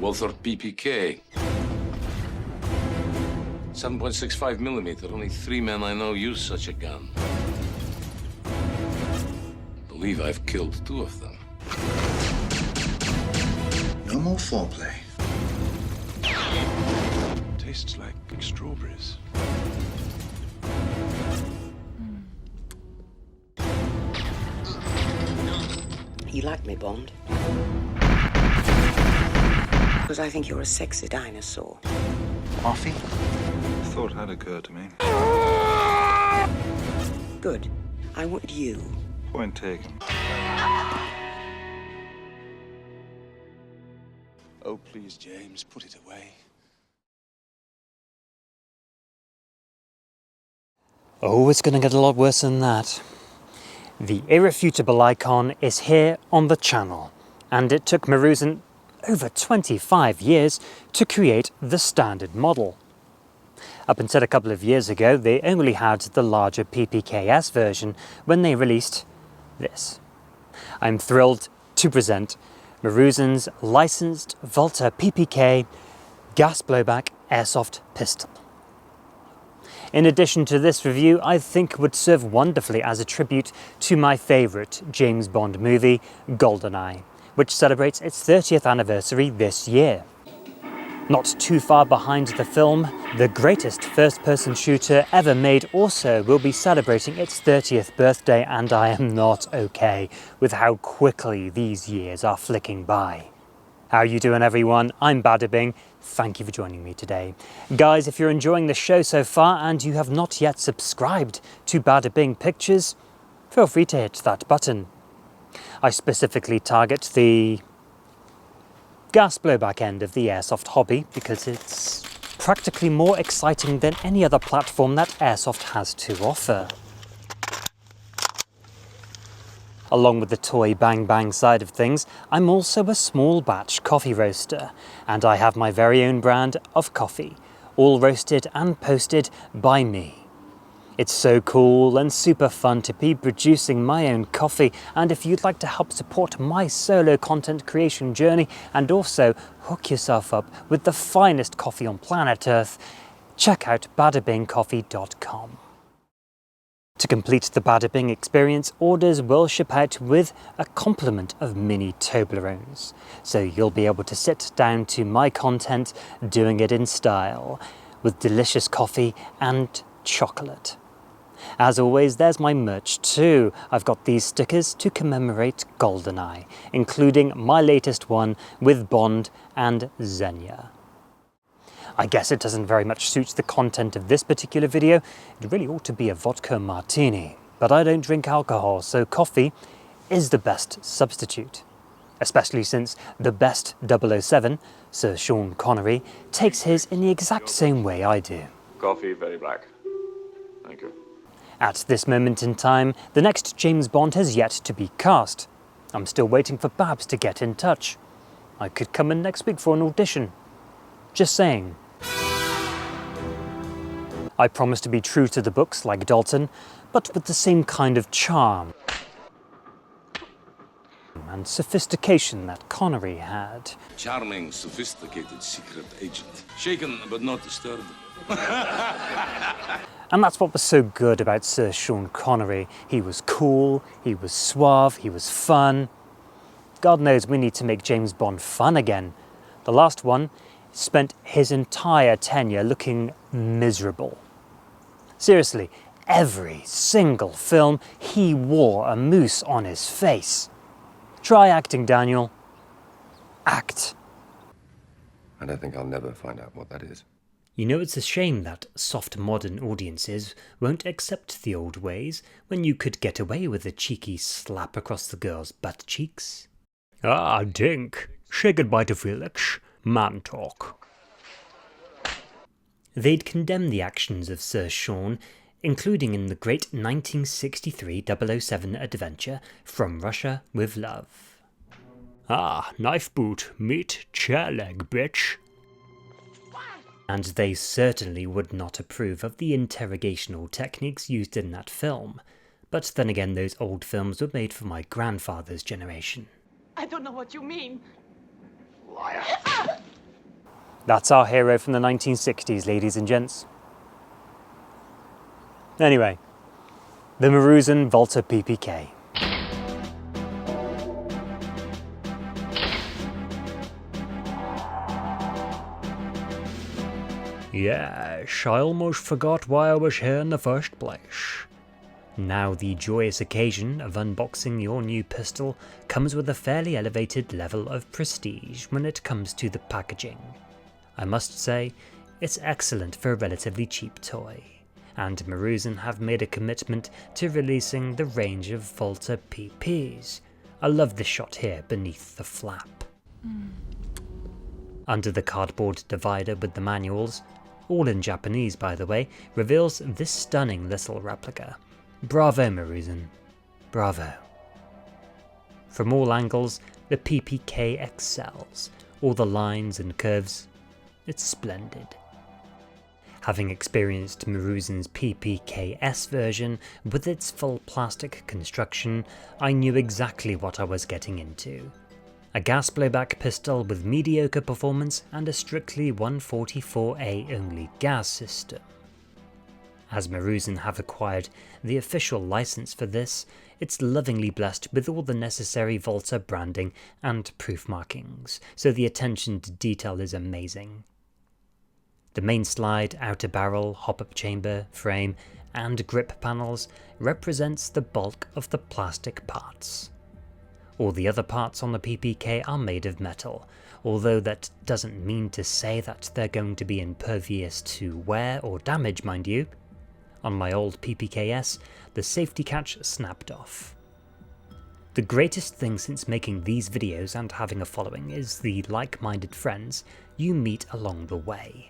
Walther PPK. 7.65 millimeter. Only 3 men I know use such a gun. Believe I've killed 2 of them. No more foreplay. Tastes like strawberries. You like me, Bond? Because I think you're a sexy dinosaur. Coffee? Thought had occurred to me. Good. I want you. Point taken. Oh, please, James, put it away. Oh, it's going to get a lot worse than that. The irrefutable icon is here on the channel, and it took Maruzen over 25 years to create the standard model. Up until a couple of years ago, they only had the larger PPKS version when they released this. I'm thrilled to present Maruzen's licensed Walther PPK gas blowback airsoft pistol. In addition to this review, I think would serve wonderfully as a tribute to my favourite James Bond movie, GoldenEye, which celebrates its 30th anniversary this year. Not too far behind the film, the greatest first-person shooter ever made also will be celebrating its 30th birthday, and I am not okay with how quickly these years are flicking by. How you doing, everyone? I'm Bada Bing. Thank you for joining me today. Guys, if you're enjoying the show so far and you have not yet subscribed to Bada Bing Pictures, feel free to hit that button. I specifically target the gas blowback end of the airsoft hobby because it's practically more exciting than any other platform that airsoft has to offer. Along with the toy bang bang side of things, I'm also a small batch coffee roaster, and I have my very own brand of coffee, all roasted and posted by me. It's so cool and super fun to be producing my own coffee, and if you'd like to help support my solo content creation journey and also hook yourself up with the finest coffee on planet Earth, check out badabingcoffee.com. To complete the Bada Bing experience, orders will ship out with a complement of mini Toblerones, so you'll be able to sit down to my content doing it in style, with delicious coffee and chocolate. As always, there's my merch too. I've got these stickers to commemorate GoldenEye, including my latest one with Bond and Xenia. I guess it doesn't very much suit the content of this particular video. It really ought to be a vodka martini, but I don't drink alcohol, so coffee is the best substitute. Especially since the best 007, Sir Sean Connery, takes his in the exact same way I do. Coffee, very black. Thank you. At this moment in time, the next James Bond has yet to be cast. I'm still waiting for Babs to get in touch. I could come in next week for an audition. Just saying. I promise to be true to the books like Dalton, but with the same kind of charm and sophistication that Connery had. Charming, sophisticated secret agent. Shaken but not disturbed. And that's what was so good about Sir Sean Connery. He was cool, he was suave, he was fun. God knows we need to make James Bond fun again. The last one spent his entire tenure looking miserable. Seriously, every single film he wore a moose on his face. Try acting, Daniel. Act. I don't think I'll never find out what that is. You know, it's a shame that soft modern audiences won't accept the old ways when you could get away with a cheeky slap across the girl's butt cheeks. Ah, Dink. Say goodbye to Felix. Man talk. They'd condemn the actions of Sir Sean, including in the great 1963 007 adventure From Russia with Love. Ah, knife boot, meat, chair leg, bitch. And they certainly would not approve of the interrogational techniques used in that film. But then again, those old films were made for my grandfather's generation. I don't know what you mean. Liar. That's our hero from the 1960s, ladies and gents. Anyway, the Maruzen Walther PPK. Yes, I almost forgot why I was here in the first place. Now the joyous occasion of unboxing your new pistol comes with a fairly elevated level of prestige when it comes to the packaging. I must say, it's excellent for a relatively cheap toy, and Maruzen have made a commitment to releasing the range of Walther PPs. I love the shot here beneath the flap. Under the cardboard divider with the manuals, all in Japanese by the way, reveals this stunning little replica. Bravo Maruzen, bravo. From all angles, the PPK excels, all the lines and curves, it's splendid. Having experienced Maruzen's PPKS version with its full plastic construction, I knew exactly what I was getting into. A gas blowback pistol with mediocre performance and a strictly 144A only gas system. As Maruzen have acquired the official license for this, it's lovingly blessed with all the necessary Walther branding and proof markings, so the attention to detail is amazing. The main slide, outer barrel, hop-up chamber, frame and grip panels represents the bulk of the plastic parts. All the other parts on the PPK are made of metal, although that doesn't mean to say that they're going to be impervious to wear or damage, mind you. On my old PPKS, the safety catch snapped off. The greatest thing since making these videos and having a following is the like-minded friends you meet along the way.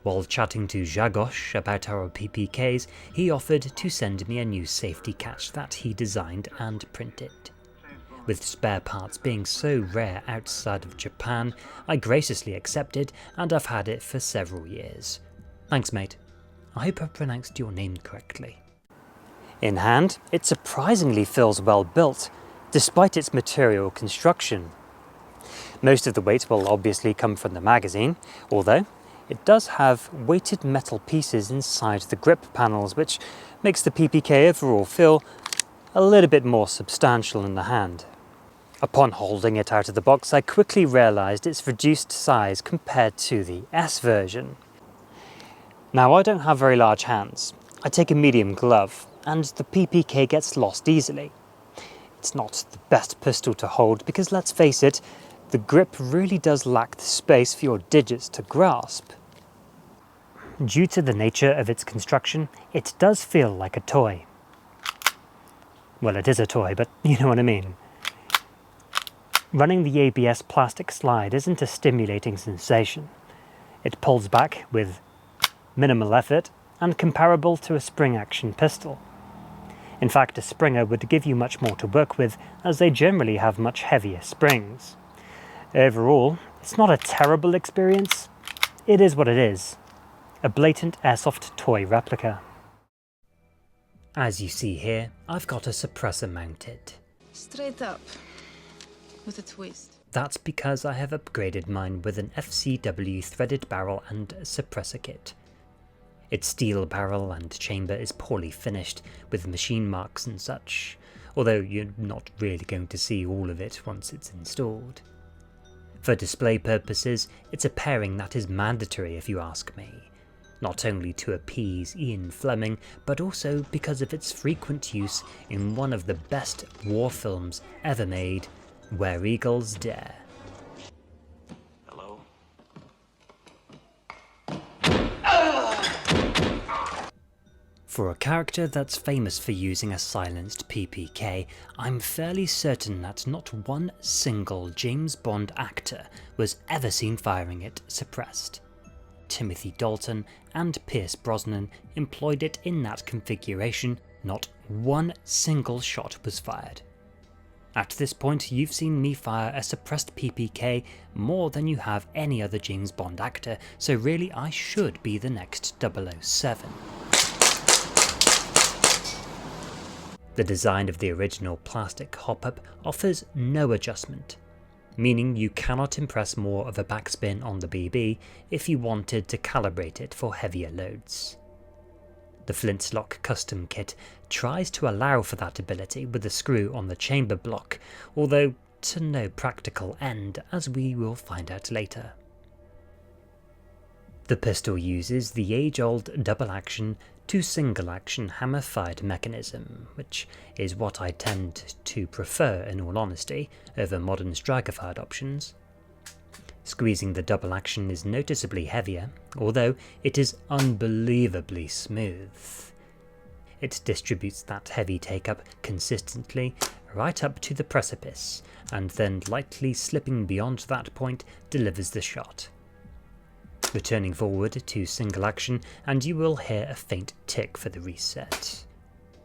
While chatting to Jagosh about our PPKs, he offered to send me a new safety catch that he designed and printed. With spare parts being so rare outside of Japan, I graciously accepted and I've had it for several years. Thanks mate, I hope I pronounced your name correctly. In hand, it surprisingly feels well built, despite its material construction. Most of the weight will obviously come from the magazine, although it does have weighted metal pieces inside the grip panels, which makes the PPK overall feel a little bit more substantial in the hand. Upon holding it out of the box, I quickly realised its reduced size compared to the S version. Now, I don't have very large hands. I take a medium glove, and the PPK gets lost easily. It's not the best pistol to hold because, let's face it, the grip really does lack the space for your digits to grasp. Due to the nature of its construction, it does feel like a toy. Well, it is a toy, but you know what I mean. Running the ABS plastic slide isn't a stimulating sensation. It pulls back with minimal effort and comparable to a spring action pistol. In fact, a Springer would give you much more to work with, as they generally have much heavier springs. Overall, it's not a terrible experience. It is what it is. A blatant Airsoft toy replica. As you see here, I've got a suppressor mounted. Straight up, with a twist. That's because I have upgraded mine with an FCW threaded barrel and suppressor kit. Its steel barrel and chamber is poorly finished, with machine marks and such, although you're not really going to see all of it once it's installed. For display purposes, it's a pairing that is mandatory if you ask me. Not only to appease Ian Fleming, but also because of its frequent use in one of the best war films ever made, Where Eagles Dare. Hello? For a character that's famous for using a silenced PPK, I'm fairly certain that not one single James Bond actor was ever seen firing it suppressed. Timothy Dalton and Pierce Brosnan employed it in that configuration, not one single shot was fired. At this point, you've seen me fire a suppressed PPK more than you have any other James Bond actor, so really I should be the next 007. The design of the original plastic hop-up offers no adjustment. meaning you cannot impress more of a backspin on the BB if you wanted to calibrate it for heavier loads. The Flintlock custom kit tries to allow for that ability with the screw on the chamber block, although to no practical end, as we will find out later. The pistol uses the age-old double-action to single-action hammer-fired mechanism, which is what I tend to prefer in all honesty over modern striker-fired options. Squeezing the double action is noticeably heavier, although it is unbelievably smooth. It distributes that heavy take-up consistently right up to the precipice, and then lightly slipping beyond that point delivers the shot. Returning forward to single action and you will hear a faint tick for the reset.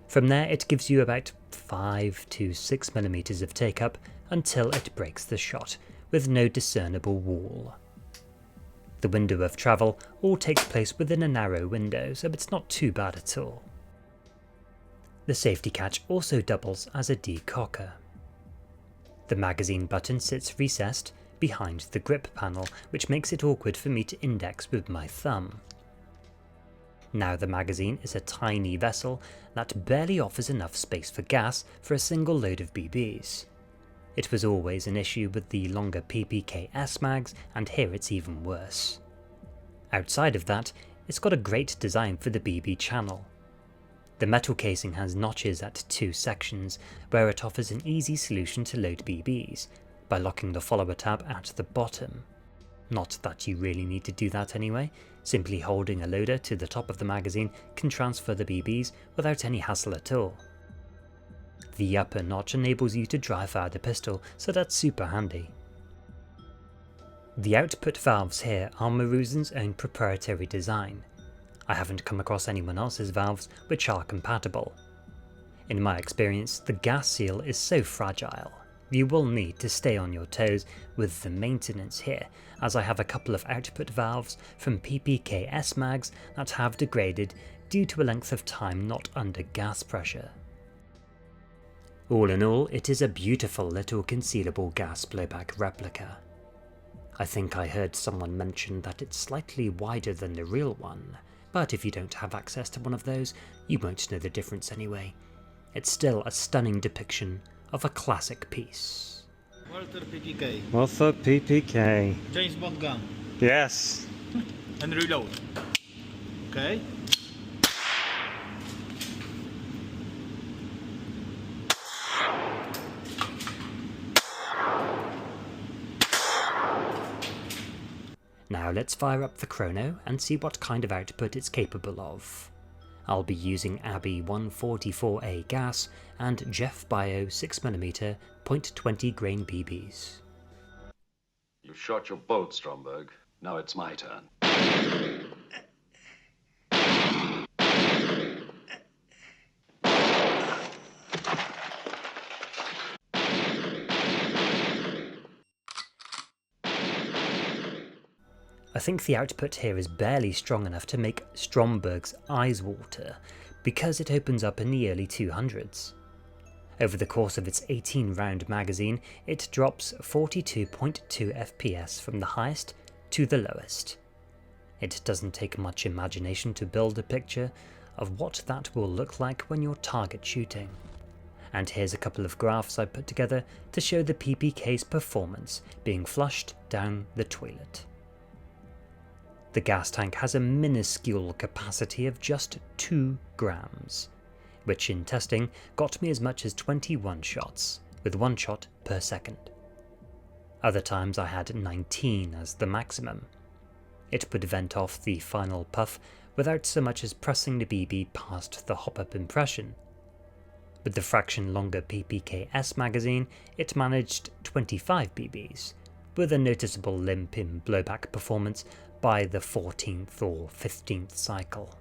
From there it gives you about 5 to 6 mm of take-up until it breaks the shot, with no discernible wall. The window of travel all takes place within a narrow window, so it's not too bad at all. The safety catch also doubles as a decocker. The magazine button sits recessed behind the grip panel, which makes it awkward for me to index with my thumb. Now the magazine is a tiny vessel that barely offers enough space for gas for a single load of BBs. It was always an issue with the longer PPK S-mags, and here it's even worse. Outside of that, it's got a great design for the BB channel. The metal casing has notches at 2 sections, where it offers an easy solution to load BBs, by locking the follower tab at the bottom. Not that you really need to do that anyway, simply holding a loader to the top of the magazine can transfer the BBs without any hassle at all. The upper notch enables you to dry fire the pistol, so that's super handy. The output valves here are Maruzen's own proprietary design. I haven't come across anyone else's valves which are compatible. In my experience, the gas seal is so fragile. You will need to stay on your toes with the maintenance here, as I have a couple of output valves from PPK S-mags that have degraded due to a length of time not under gas pressure. All in all, it is a beautiful little concealable gas blowback replica. I think I heard someone mention that it's slightly wider than the real one, but if you don't have access to one of those, you won't know the difference anyway. It's still a stunning depiction of a classic piece. Walther PPK. Walther PPK. James Bond gun. Yes. And reload. Okay. Now let's fire up the Chrono and see what kind of output it's capable of. I'll be using Abbey 144A gas and Jeff Bio 6mm .20 grain BBs. You shot your boat, Stromberg. Now it's my turn. I think the output here is barely strong enough to make Stromberg's eyes water, because it opens up in the early 200s. Over the course of its 18-round magazine, it drops 42.2 FPS from the highest to the lowest. It doesn't take much imagination to build a picture of what that will look like when you're target shooting. And here's a couple of graphs I put together to show the PPK's performance being flushed down the toilet. The gas tank has a minuscule capacity of just 2 grams, which in testing got me as much as 21 shots, with 1 shot per second. Other times I had 19 as the maximum. It would vent off the final puff without so much as pressing the BB past the hop-up impression. With the fraction longer PPK S magazine, it managed 25 BBs, with a noticeable limp in blowback performance by the 14th or 15th cycle.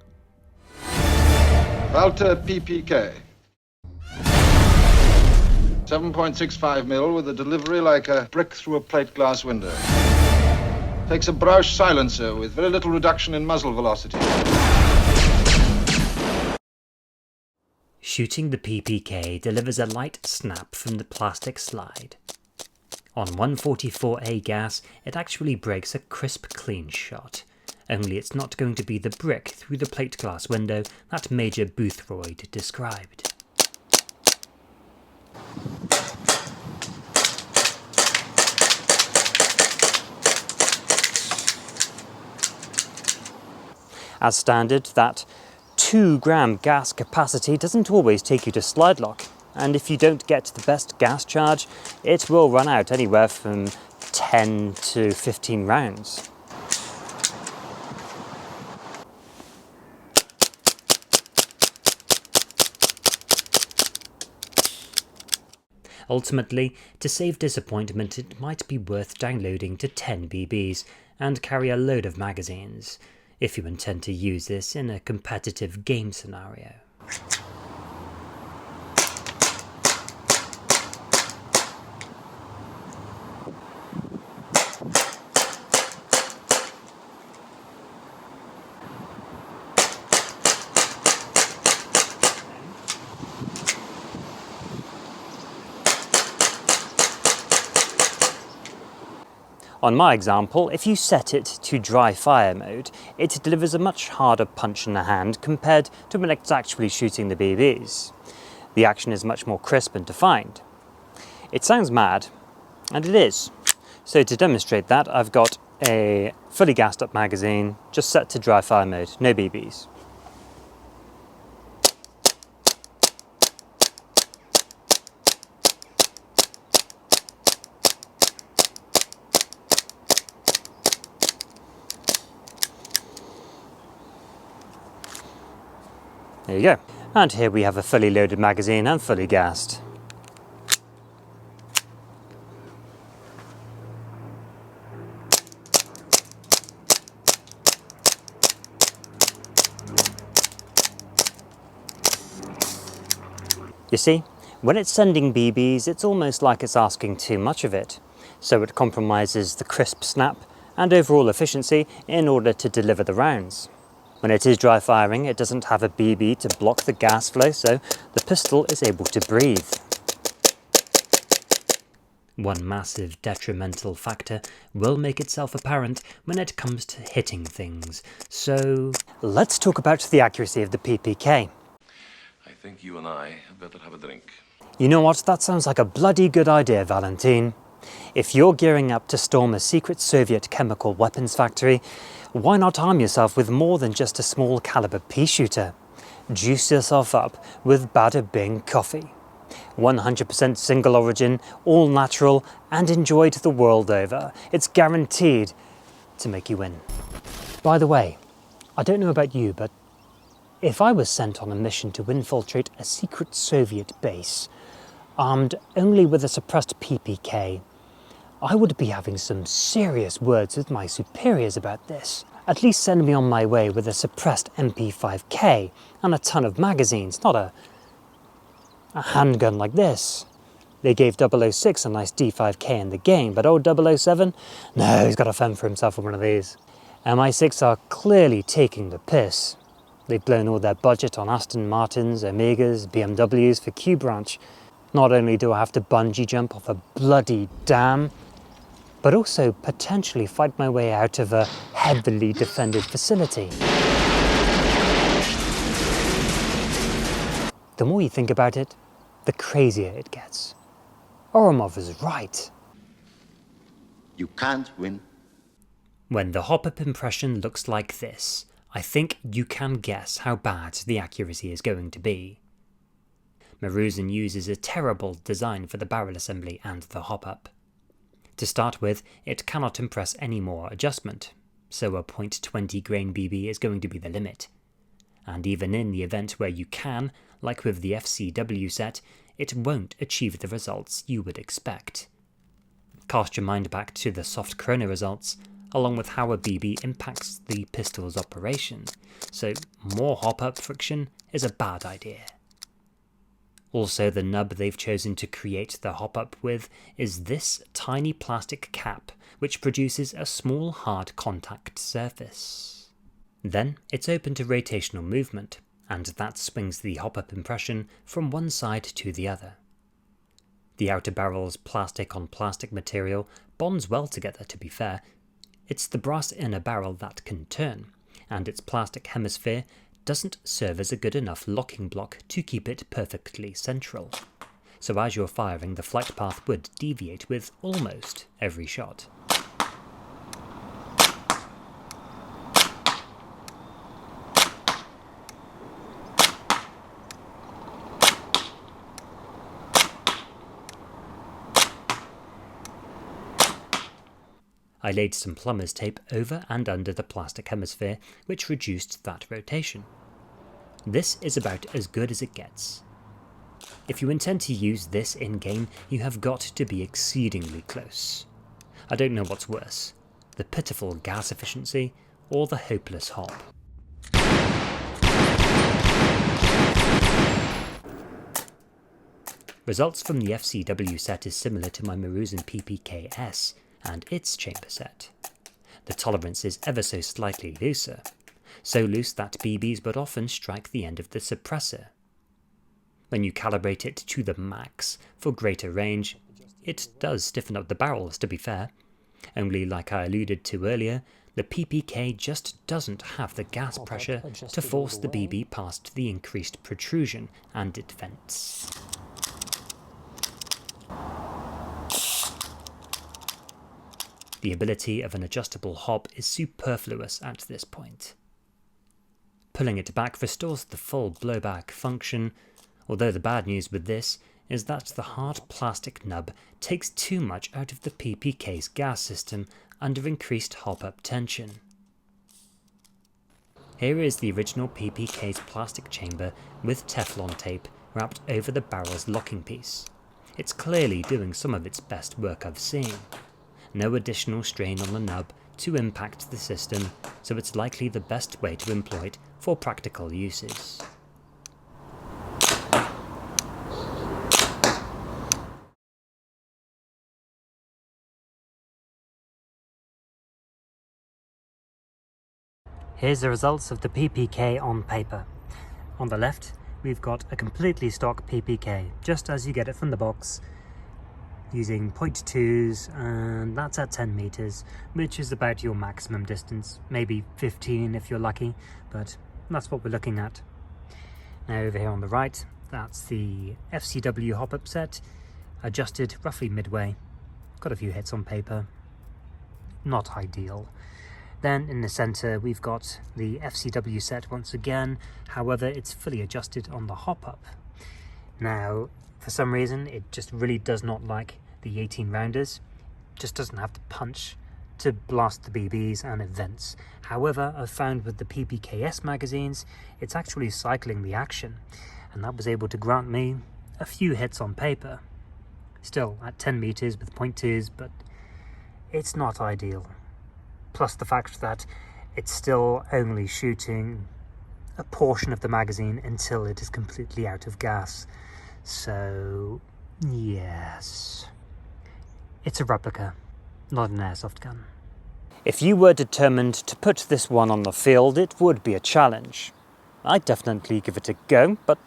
Walther PPK. 7.65mm with a delivery like a brick through a plate glass window. Takes a Brausch silencer with very little reduction in muzzle velocity. Shooting the PPK delivers a light snap from the plastic slide. On 144A gas, it actually breaks a crisp clean shot, only it's not going to be the brick through the plate glass window that Major Boothroyd described. As standard, that 2-gram gas capacity doesn't always take you to slide lock, and if you don't get the best gas charge, it will run out anywhere from 10 to 15 rounds. Ultimately, to save disappointment, it might be worth downloading to 10 BBs and carry a load of magazines, if you intend to use this in a competitive game scenario. On my example, if you set it to dry fire mode, it delivers a much harder punch in the hand compared to when it's actually shooting the BBs. The action is much more crisp and defined. It sounds mad, and it is. So to demonstrate that, I've got a fully gassed up magazine, just set to dry fire mode, no BBs. There you go. And here we have a fully loaded magazine and fully gassed. You see, when it's sending BBs, it's almost like it's asking too much of it. So it compromises the crisp snap and overall efficiency in order to deliver the rounds. When it is dry firing, it doesn't have a BB to block the gas flow, so the pistol is able to breathe. One massive detrimental factor will make itself apparent when it comes to hitting things. So let's talk about the accuracy of the PPK. I think you and I had better have a drink. You know what? That sounds like a bloody good idea, Valentine. If you're gearing up to storm a secret Soviet chemical weapons factory, why not arm yourself with more than just a small caliber pea shooter? Juice yourself up with Bada Bing Coffee. 100% single origin, all natural, and enjoyed the world over. It's guaranteed to make you win. By the way, I don't know about you, but if I was sent on a mission to infiltrate a secret Soviet base, armed only with a suppressed PPK, I would be having some serious words with my superiors about this. At least send me on my way with a suppressed MP5K and a ton of magazines, not a handgun like this. They gave 006 a nice D5K in the game, but old 007? No, he's got to fend for himself with one of these. MI6 are clearly taking the piss. They've blown all their budget on Aston Martins, Omegas, BMWs for Q Branch. Not only do I have to bungee jump off a bloody dam, but also potentially fight my way out of a heavily defended facility. The more you think about it, the crazier it gets. Oromov is right. You can't win. When the hop-up impression looks like this, I think you can guess how bad the accuracy is going to be. Maruzen uses a terrible design for the barrel assembly and the hop-up. To start with, it cannot impress any more adjustment, so a .20 grain BB is going to be the limit. And even in the event where you can, like with the FCW set, it won't achieve the results you would expect. Cast your mind back to the soft Chrono Results, along with how a BB impacts the pistol's operation, so more hop-up friction is a bad idea. Also, the nub they've chosen to create the hop-up with is this tiny plastic cap, which produces a small hard contact surface. Then it's open to rotational movement, and that swings the hop-up impression from one side to the other. The outer barrel's plastic on plastic material bonds well together, to be fair. It's the brass inner barrel that can turn, and its plastic hemisphere doesn't serve as a good enough locking block to keep it perfectly central. So as you're firing, the flight path would deviate with almost every shot. I laid some plumber's tape over and under the plastic hemisphere, which reduced that rotation. This is about as good as it gets. If you intend to use this in-game, you have got to be exceedingly close. I don't know what's worse, the pitiful gas efficiency or the hopeless hop. Results from the FCW set is similar to my Maruzen PPK-S and its chamber set. The tolerance is ever so slightly looser, so loose that BBs would often strike the end of the suppressor. When you calibrate it to the max for greater range, it does stiffen up the barrels, to be fair, only like I alluded to earlier, the PPK just doesn't have the gas pressure to force the BB past the increased protrusion and it vents. The ability of an adjustable hob is superfluous at this point. Pulling it back restores the full blowback function, although the bad news with this is that the hard plastic nub takes too much out of the PPK's gas system under increased hop-up tension. Here is the original PPK's plastic chamber with Teflon tape wrapped over the barrel's locking piece. It's clearly doing some of its best work I've seen. No additional strain on the nub to impact the system, so it's likely the best way to employ it for practical uses. Here's the results of the PPK on paper. On the left, we've got a completely stock PPK, just as you get it from the box, using .2s, and that's at 10 meters, which is about your maximum distance, maybe 15 if you're lucky, but that's what we're looking at. Now over here on the right, that's the FCW hop-up set, adjusted roughly midway. Got a few hits on paper, not ideal. Then in the center we've got the FCW set once again, however it's fully adjusted on the hop-up. Now, for some reason, it just really does not like the 18 rounders. Just doesn't have the punch to blast the BBs and it vents. However, I've found with the PPKS magazines, it's actually cycling the action, and that was able to grant me a few hits on paper. Still at 10 meters with .2s, but it's not ideal. Plus the fact that it's still only shooting a portion of the magazine until it is completely out of gas. So, yes. It's a replica, not an airsoft gun. If you were determined to put this one on the field, it would be a challenge. I'd definitely give it a go, but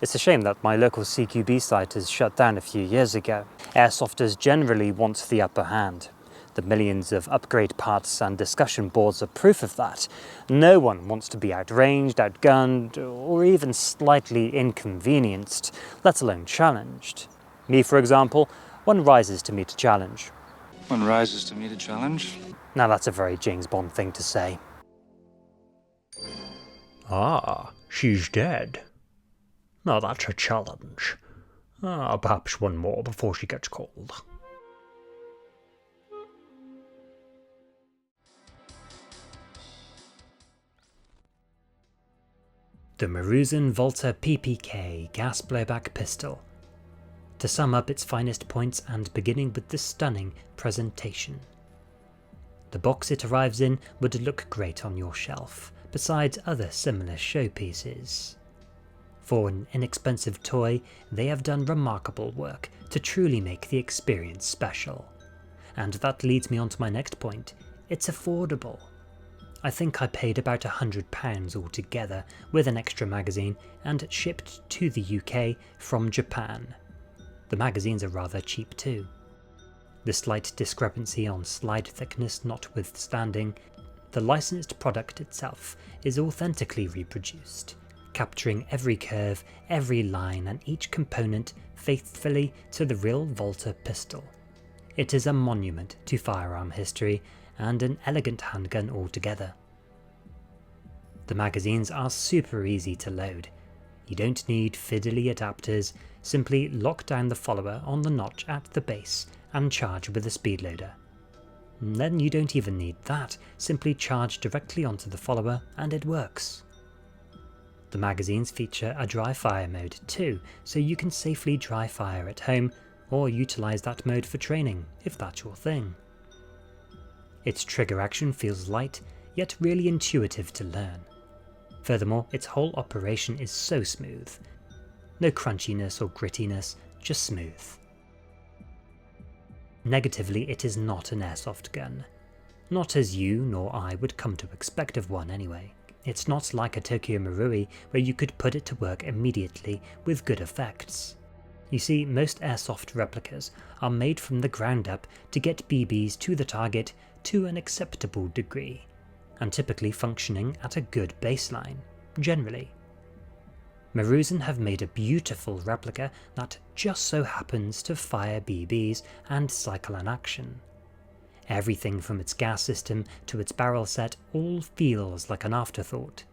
it's a shame that my local CQB site has shut down a few years ago. Airsofters generally want the upper hand. The millions of upgrade parts and discussion boards are proof of that. No one wants to be outranged, outgunned, or even slightly inconvenienced, let alone challenged. Me, for example, one rises to meet a challenge. One rises to meet a challenge? Now that's a very James Bond thing to say. Ah, she's dead. Now that's a challenge. Perhaps one more before she gets cold. The Maruzen Walther PPK gas blowback pistol. To sum up its finest points and beginning with the stunning presentation. The box it arrives in would look great on your shelf, besides other similar showpieces. For an inexpensive toy, they have done remarkable work to truly make the experience special. And that leads me on to my next point. It's affordable. I think I paid about £100 altogether with an extra magazine and shipped to the UK from Japan. The magazines are rather cheap too. The slight discrepancy on slide thickness notwithstanding, the licensed product itself is authentically reproduced, capturing every curve, every line and each component faithfully to the real Walther pistol. It is a monument to firearm history and an elegant handgun altogether. The magazines are super easy to load. You don't need fiddly adapters, simply lock down the follower on the notch at the base and charge with a speed loader. And then you don't even need that, simply charge directly onto the follower and it works. The magazines feature a dry fire mode too, so you can safely dry fire at home or utilise that mode for training, if that's your thing. Its trigger action feels light, yet really intuitive to learn. Furthermore, its whole operation is so smooth. No crunchiness or grittiness, just smooth. Negatively, it is not an airsoft gun. Not as you nor I would come to expect of one anyway. It's not like a Tokyo Marui where you could put it to work immediately with good effects. You see, most airsoft replicas are made from the ground up to get BBs to the target to an acceptable degree, and typically functioning at a good baseline, generally. Maruzen have made a beautiful replica that just so happens to fire BBs and cycle an action. Everything from its gas system to its barrel set all feels like an afterthought.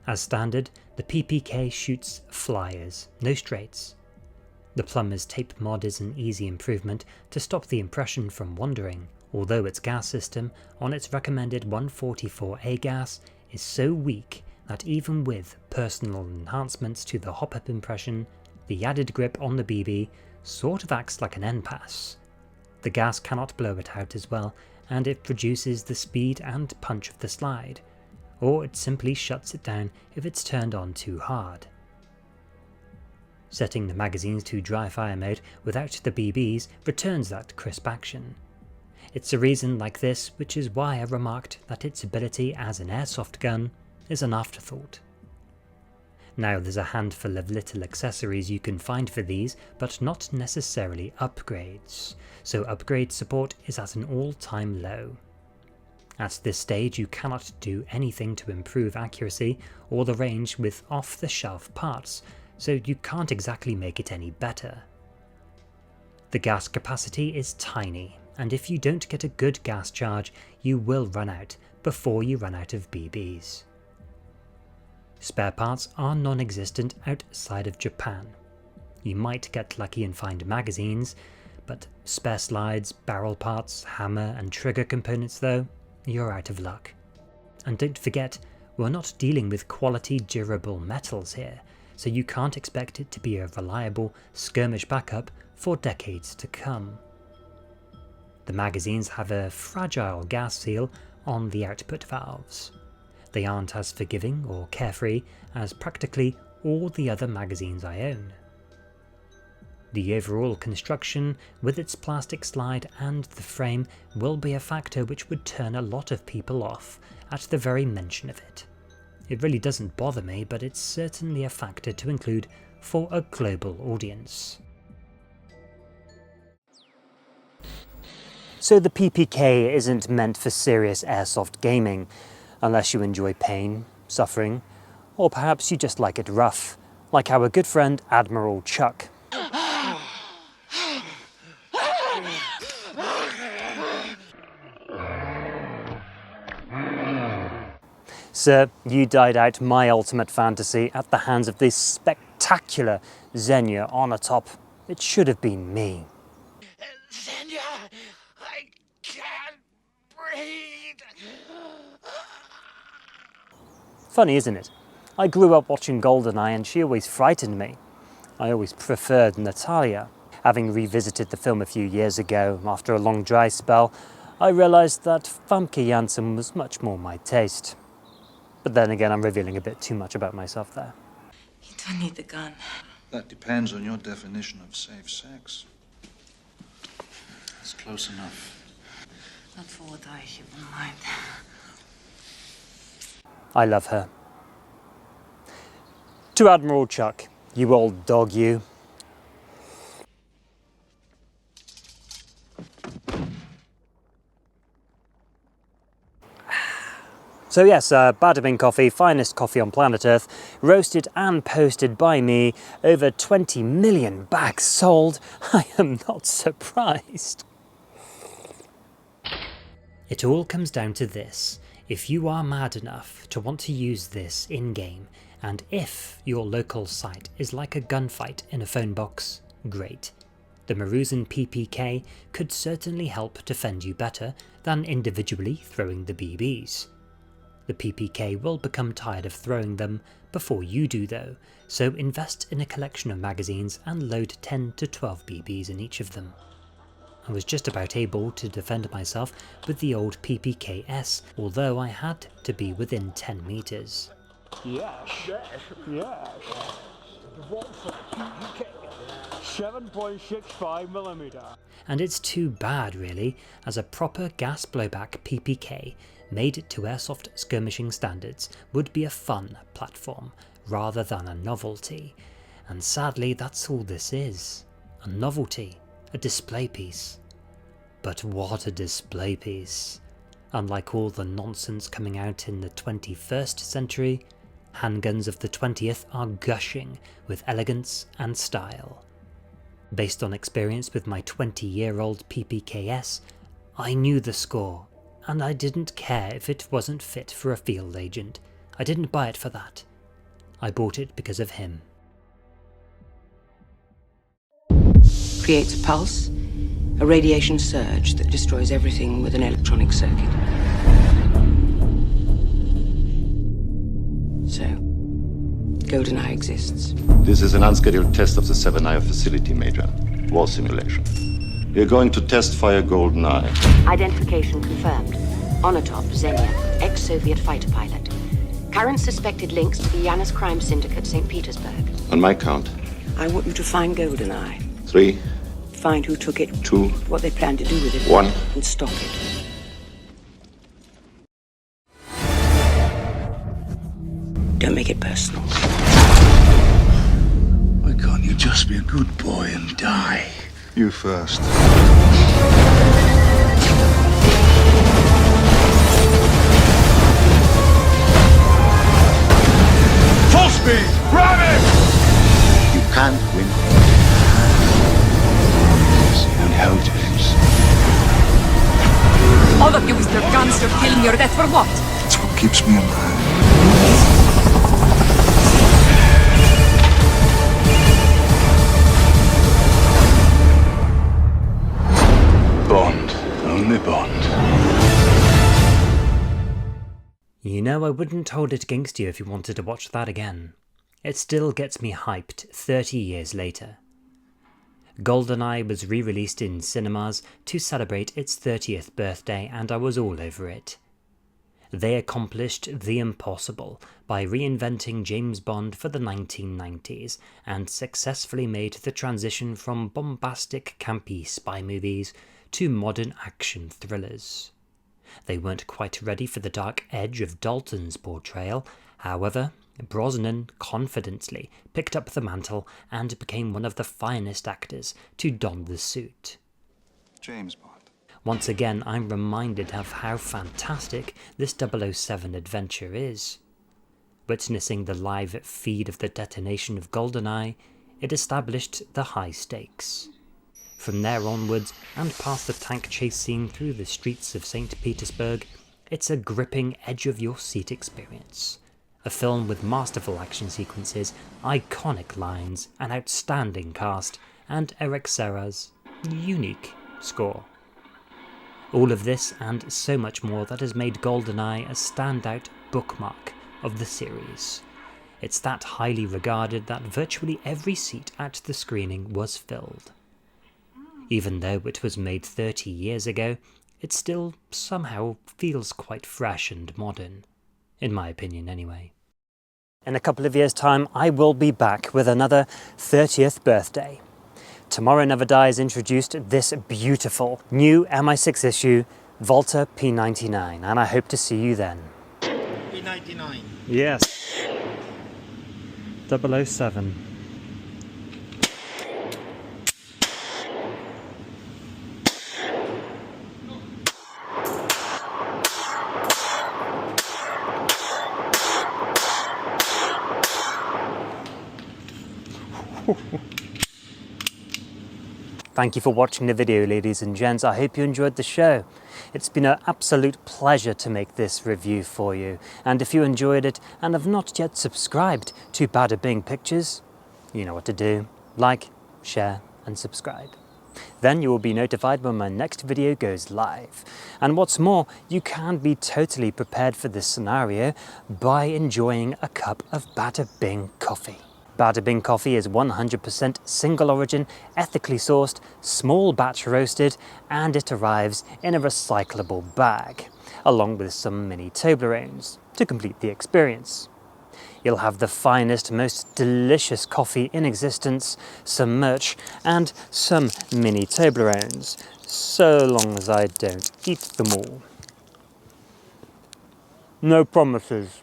As standard, the PPK shoots flyers, no straights. The plumber's tape mod is an easy improvement to stop the impression from wandering, although its gas system, on its recommended 144A gas, is so weak that even with personal enhancements to the hop-up impression, the added grip on the BB sort of acts like an NPAS. The gas cannot blow it out as well, and it produces the speed and punch of the slide, or it simply shuts it down if it's turned on too hard. Setting the magazines to dry fire mode without the BBs returns that crisp action. It's a reason like this which is why I remarked that its ability as an airsoft gun is an afterthought. Now there's a handful of little accessories you can find for these, but not necessarily upgrades, so upgrade support is at an all-time low. At this stage you cannot do anything to improve accuracy or the range with off-the-shelf parts, so you can't exactly make it any better. The gas capacity is tiny, and if you don't get a good gas charge, you will run out before you run out of BBs. Spare parts are non-existent outside of Japan. You might get lucky and find magazines, but spare slides, barrel parts, hammer and trigger components though, you're out of luck. And don't forget, we're not dealing with quality durable metals here, so you can't expect it to be a reliable skirmish backup for decades to come. The magazines have a fragile gas seal on the output valves. They aren't as forgiving or carefree as practically all the other magazines I own. The overall construction, with its plastic slide and the frame, will be a factor which would turn a lot of people off at the very mention of it. It really doesn't bother me, but it's certainly a factor to include for a global audience. So the PPK isn't meant for serious airsoft gaming, unless you enjoy pain, suffering, or perhaps you just like it rough, like our good friend Admiral Chuck. Sir, you died out my ultimate fantasy at the hands of this spectacular Xenia on a top. It should have been me. Xenia, I can't breathe. Funny, isn't it? I grew up watching GoldenEye and she always frightened me. I always preferred Natalia. Having revisited the film a few years ago after a long dry spell, I realised that Famke Janssen was much more my taste. But then again, I'm revealing a bit too much about myself there. You don't need the gun. That depends on your definition of safe sex. It's close enough. Not for what I have in mind. I love her. To Admiral Chuck, you old dog you. So yes, Bada Bing Coffee, finest coffee on planet Earth, roasted and posted by me, over 20 million bags sold. I am not surprised. It all comes down to this. If you are mad enough to want to use this in-game, and if your local site is like a gunfight in a phone box, great. The Maruzen PPK could certainly help defend you better than individually throwing the BBs. The PPK will become tired of throwing them before you do though, so invest in a collection of magazines and load 10 to 12 BBs in each of them. I was just about able to defend myself with the old PPKS, although I had to be within 10 meters. Yes, yes, yes. Walther PPK, 7.65mm. And it's too bad really, as a proper gas blowback PPK made to Airsoft skirmishing standards would be a fun platform rather than a novelty. And sadly that's all this is. A novelty. A display piece. But what a display piece. Unlike all the nonsense coming out in the 21st century, handguns of the 20th are gushing with elegance and style. Based on experience with my 20-year-old PPKS, I knew the score, and I didn't care if it wasn't fit for a field agent. I didn't buy it for that. I bought it because of him. Creates a pulse, a radiation surge that destroys everything with an electronic circuit. So, GoldenEye exists. This is an unscheduled test of the 7-IO facility, Major. War simulation. We are going to test fire GoldenEye. Identification confirmed. Onatop Xenia, ex-Soviet fighter pilot. Current suspected links to the Yanis crime syndicate, St. Petersburg. On my count. I want you to find GoldenEye. 3. Find who took it. 2. What they plan to do with it. 1. And stop it. Don't make it personal. Why can't you just be a good boy and die? You first. Full speed! Ram it! You can't win. See how it ends. All of you with your guns, you're killing your death for what? It's what keeps me alive. Bond. Only Bond. You know, I wouldn't hold it against you if you wanted to watch that again. It still gets me hyped 30 years later. GoldenEye was re-released in cinemas to celebrate its 30th birthday, and I was all over it. They accomplished the impossible by reinventing James Bond for the 1990s and successfully made the transition from bombastic, campy spy movies to modern action thrillers. They weren't quite ready for the dark edge of Dalton's portrayal, however, Brosnan confidently picked up the mantle and became one of the finest actors to don the suit. James Bond. Once again, I'm reminded of how fantastic this 007 adventure is. Witnessing the live feed of the detonation of GoldenEye, it established the high stakes. From there onwards, and past the tank chase scene through the streets of St. Petersburg, it's a gripping edge-of-your-seat experience. A film with masterful action sequences, iconic lines, an outstanding cast, and Eric Serra's unique score. All of this and so much more that has made GoldenEye a standout bookmark of the series. It's that highly regarded that virtually every seat at the screening was filled. Even though it was made 30 years ago, it still somehow feels quite fresh and modern. In my opinion anyway. In a couple of years' time, I will be back with another 30th birthday. Tomorrow Never Dies introduced this beautiful new MI6 issue, Walther P99, and I hope to see you then. P99. Yes. 007. Thank you for watching the video, ladies and gents. I hope you enjoyed the show. It's been an absolute pleasure to make this review for you. And if you enjoyed it and have not yet subscribed to Bada Bing Pictures, you know what to do. Like, share and subscribe. Then you will be notified when my next video goes live. And what's more, you can be totally prepared for this scenario by enjoying a cup of Bada Bing Coffee. Bada Bing Coffee is 100% single origin, ethically sourced, small batch roasted, and it arrives in a recyclable bag, along with some mini Toblerones to complete the experience. You'll have the finest, most delicious coffee in existence, some merch, and some mini Toblerones, so long as I don't eat them all. No promises.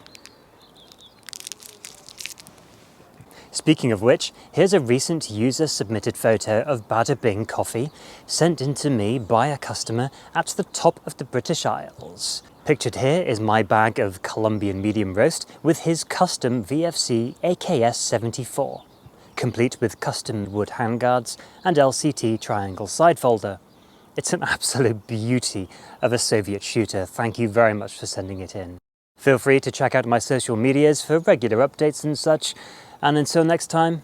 Speaking of which, here's a recent user-submitted photo of Bada Bing Coffee sent in to me by a customer at the top of the British Isles. Pictured here is my bag of Colombian medium roast with his custom VFC AKS-74, complete with custom wood handguards and LCT triangle side folder. It's an absolute beauty of a Soviet shooter. Thank you very much for sending it in. Feel free to check out my social medias for regular updates and such. And until next time,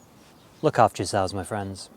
look after yourselves, my friends.